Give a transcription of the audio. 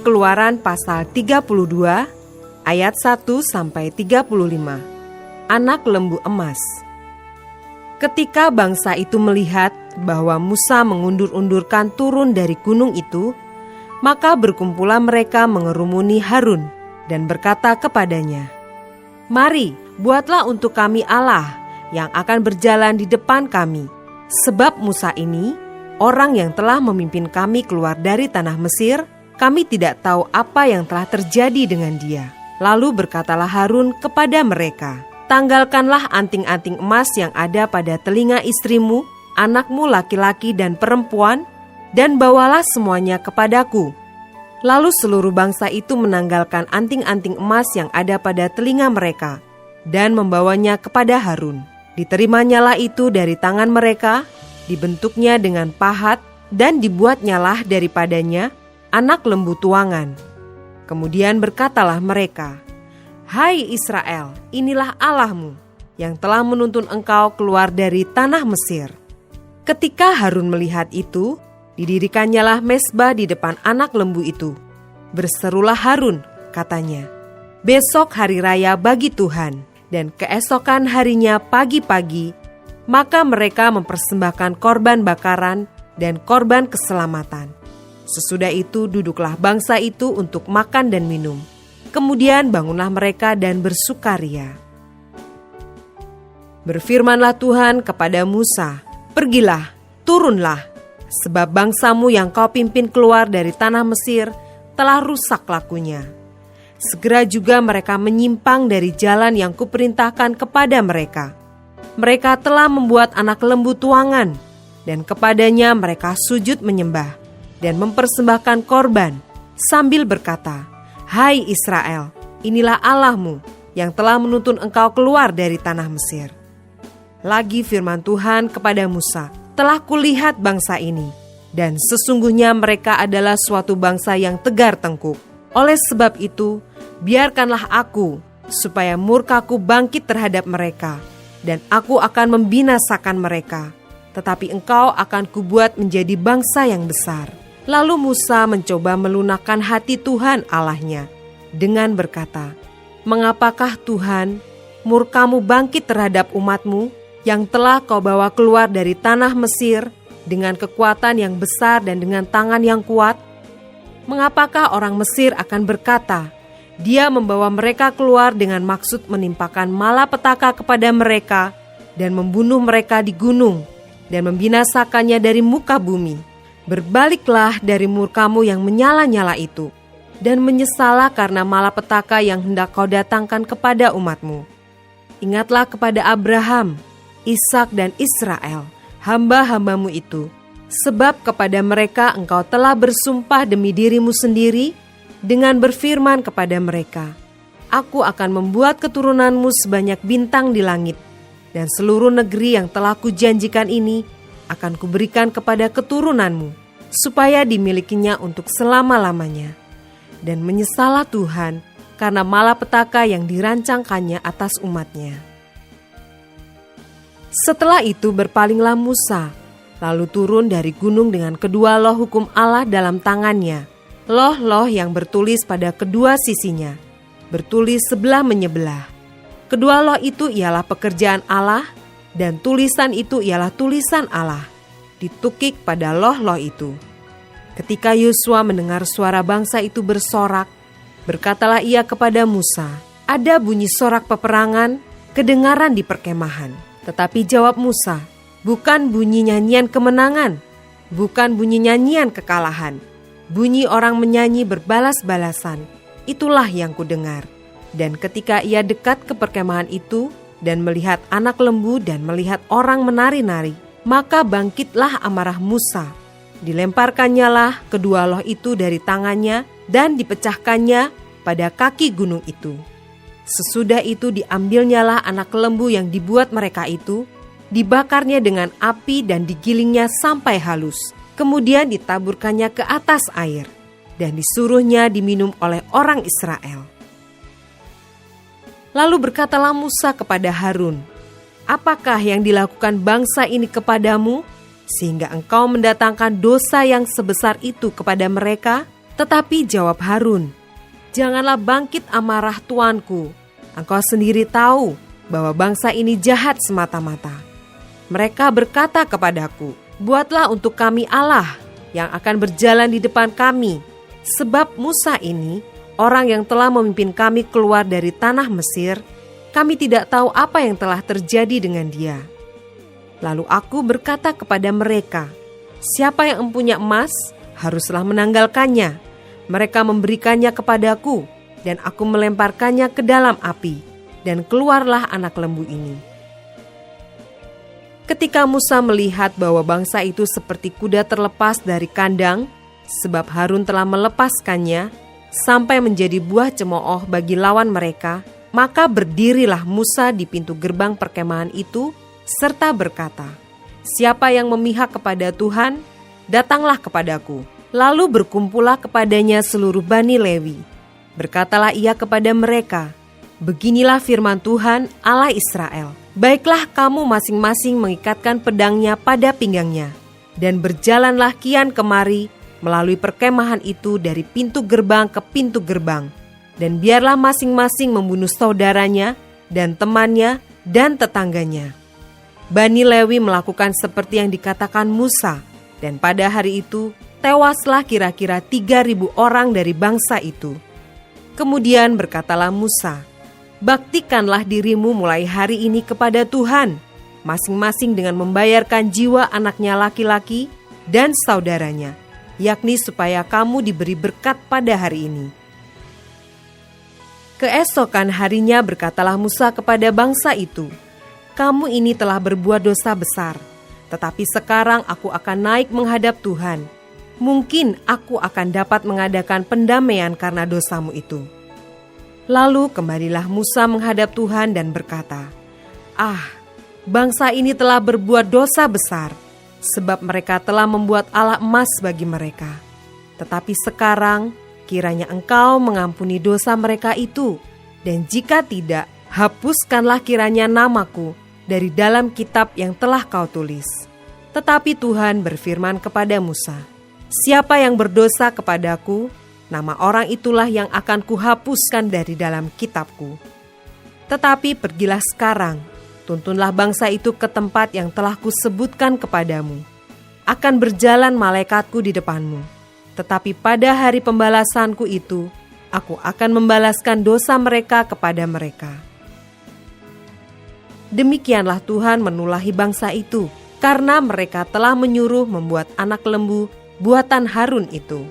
Keluaran pasal 32 ayat 1-35. Anak lembu emas. Ketika bangsa itu melihat bahwa Musa mengundur-undurkan turun dari gunung itu, maka berkumpullah mereka mengerumuni Harun dan berkata kepadanya, "Mari, buatlah untuk kami Allah yang akan berjalan di depan kami. Sebab Musa ini, orang yang telah memimpin kami keluar dari tanah Mesir, kami tidak tahu apa yang telah terjadi dengan dia." Lalu berkatalah Harun kepada mereka, "Tanggalkanlah anting-anting emas yang ada pada telinga istrimu, anakmu laki-laki dan perempuan, dan bawalah semuanya kepadaku." Lalu seluruh bangsa itu menanggalkan anting-anting emas yang ada pada telinga mereka, dan membawanya kepada Harun. Diterimanya itu dari tangan mereka, dibentuknya dengan pahat, dan dibuatnyalah daripadanya anak lembu tuangan. Kemudian berkatalah mereka, "Hai Israel, inilah Allahmu yang telah menuntun engkau keluar dari tanah Mesir." Ketika Harun melihat itu, didirikannya mezbah di depan anak lembu itu. Berserulah Harun, katanya, "Besok hari raya bagi Tuhan, dan keesokan harinya pagi-pagi, maka mereka mempersembahkan korban bakaran dan korban keselamatan. Sesudah itu duduklah bangsa itu untuk makan dan minum. Kemudian bangunlah mereka dan bersukaria. Berfirmanlah Tuhan kepada Musa, "Pergilah, turunlah, sebab bangsamu yang kau pimpin keluar dari tanah Mesir telah rusak lakunya. Segera juga mereka menyimpang dari jalan yang kuperintahkan kepada mereka. Mereka telah membuat anak lembu tuangan, dan kepadanya mereka sujud menyembah dan mempersembahkan korban, sambil berkata, 'Hai Israel, inilah Allahmu yang telah menuntun engkau keluar dari tanah Mesir.' Lagi firman Tuhan kepada Musa, 'Telah kulihat bangsa ini, dan sesungguhnya mereka adalah suatu bangsa yang tegar tengkuk. Oleh sebab itu, biarkanlah aku, supaya murkaku bangkit terhadap mereka, dan aku akan membinasakan mereka. Tetapi engkau akan kubuat menjadi bangsa yang besar.' Lalu Musa mencoba melunakkan hati Tuhan Allahnya dengan berkata, 'Mengapakah Tuhan, murkamu bangkit terhadap umatmu yang telah kau bawa keluar dari tanah Mesir dengan kekuatan yang besar dan dengan tangan yang kuat? Mengapakah orang Mesir akan berkata, dia membawa mereka keluar dengan maksud menimpakan malapetaka kepada mereka dan membunuh mereka di gunung dan membinasakannya dari muka bumi? Berbaliklah dari murkamu yang menyala-nyala itu, dan menyesalah karena malapetaka yang hendak kau datangkan kepada umatmu. Ingatlah kepada Abraham, Ishak dan Israel, hamba-hambamu itu, sebab kepada mereka engkau telah bersumpah demi dirimu sendiri, dengan berfirman kepada mereka, Aku akan membuat keturunanmu sebanyak bintang di langit, dan seluruh negeri yang telah kujanjikan ini akan kuberikan kepada keturunanmu, supaya dimilikinya untuk selama-lamanya. Dan menyesalah Tuhan karena malapetaka yang dirancangkannya atas umatnya." Setelah itu berpalinglah Musa, lalu turun dari gunung dengan kedua loh hukum Allah dalam tangannya, loh-loh yang bertulis pada kedua sisinya, bertulis sebelah menyebelah. Kedua loh itu ialah pekerjaan Allah, dan tulisan itu ialah tulisan Allah, ditukik pada loh-loh itu. Ketika Yosua mendengar suara bangsa itu bersorak, berkatalah ia kepada Musa, "Ada bunyi sorak peperangan kedengaran di perkemahan." Tetapi jawab Musa, "Bukan bunyi nyanyian kemenangan, bukan bunyi nyanyian kekalahan. Bunyi orang menyanyi berbalas-balasan, itulah yang kudengar." Dan ketika ia dekat ke perkemahan itu, dan melihat anak lembu dan melihat orang menari-nari, maka bangkitlah amarah Musa. Dilemparkannyalah kedua loh itu dari tangannya dan dipecahkannya pada kaki gunung itu. Sesudah itu diambilnyalah anak lembu yang dibuat mereka itu, dibakarnya dengan api dan digilingnya sampai halus. Kemudian ditaburkannya ke atas air, dan disuruhnya diminum oleh orang Israel. Lalu berkatalah Musa kepada Harun, "Apakah yang dilakukan bangsa ini kepadamu, sehingga engkau mendatangkan dosa yang sebesar itu kepada mereka? Tetapi jawab Harun, "Janganlah bangkit amarah tuanku. Engkau sendiri tahu bahwa bangsa ini jahat semata-mata. Mereka berkata kepadaku, 'Buatlah untuk kami Allah yang akan berjalan di depan kami.' Sebab Musa ini, orang yang telah memimpin kami keluar dari tanah Mesir, kami tidak tahu apa yang telah terjadi dengan dia." Lalu aku berkata kepada mereka, "Siapa yang empunya emas, haruslah menanggalkannya." Mereka memberikannya kepadaku, dan aku melemparkannya ke dalam api, dan keluarlah anak lembu ini. Ketika Musa melihat bahwa bangsa itu seperti kuda terlepas dari kandang, sebab Harun telah melepaskannya, sampai menjadi buah cemooh bagi lawan mereka, maka berdirilah Musa di pintu gerbang perkemahan itu, serta berkata, "Siapa yang memihak kepada Tuhan, datanglah kepadaku." Lalu berkumpullah kepadanya seluruh Bani Lewi. Berkatalah ia kepada mereka, "Beginilah firman Tuhan Allah Israel. Baiklah kamu masing-masing mengikatkan pedangnya pada pinggangnya, dan berjalanlah kian kemari melalui perkemahan itu dari pintu gerbang ke pintu gerbang, dan biarlah masing-masing membunuh saudaranya dan temannya dan tetangganya." Bani Lewi melakukan seperti yang dikatakan Musa, dan pada hari itu tewaslah kira-kira 3.000 orang dari bangsa itu. Kemudian berkatalah Musa, "Baktikanlah dirimu mulai hari ini kepada Tuhan, masing-masing dengan membayarkan jiwa anaknya laki-laki dan saudaranya, yakni supaya kamu diberi berkat pada hari ini." Keesokan harinya berkatalah Musa kepada bangsa itu, "Kamu ini telah berbuat dosa besar, tetapi sekarang aku akan naik menghadap Tuhan. Mungkin aku akan dapat mengadakan pendamaian karena dosamu itu." Lalu kembalilah Musa menghadap Tuhan dan berkata, Bangsa ini telah berbuat dosa besar, sebab mereka telah membuat Allah emas bagi mereka. Tetapi sekarang kiranya Engkau mengampuni dosa mereka itu, dan jika tidak, hapuskanlah kiranya namaku dari dalam kitab yang telah Kau tulis." Tetapi Tuhan berfirman kepada Musa, "Siapa yang berdosa kepadaku, nama orang itulah yang akan kuhapuskan dari dalam kitabku. Tetapi pergilah sekarang, tuntunlah bangsa itu ke tempat yang telah kusebutkan kepadamu. Akan berjalan malaikatku di depanmu, tetapi pada hari pembalasanku itu, aku akan membalaskan dosa mereka kepada mereka." Demikianlah Tuhan menulahi bangsa itu, karena mereka telah menyuruh membuat anak lembu buatan Harun itu.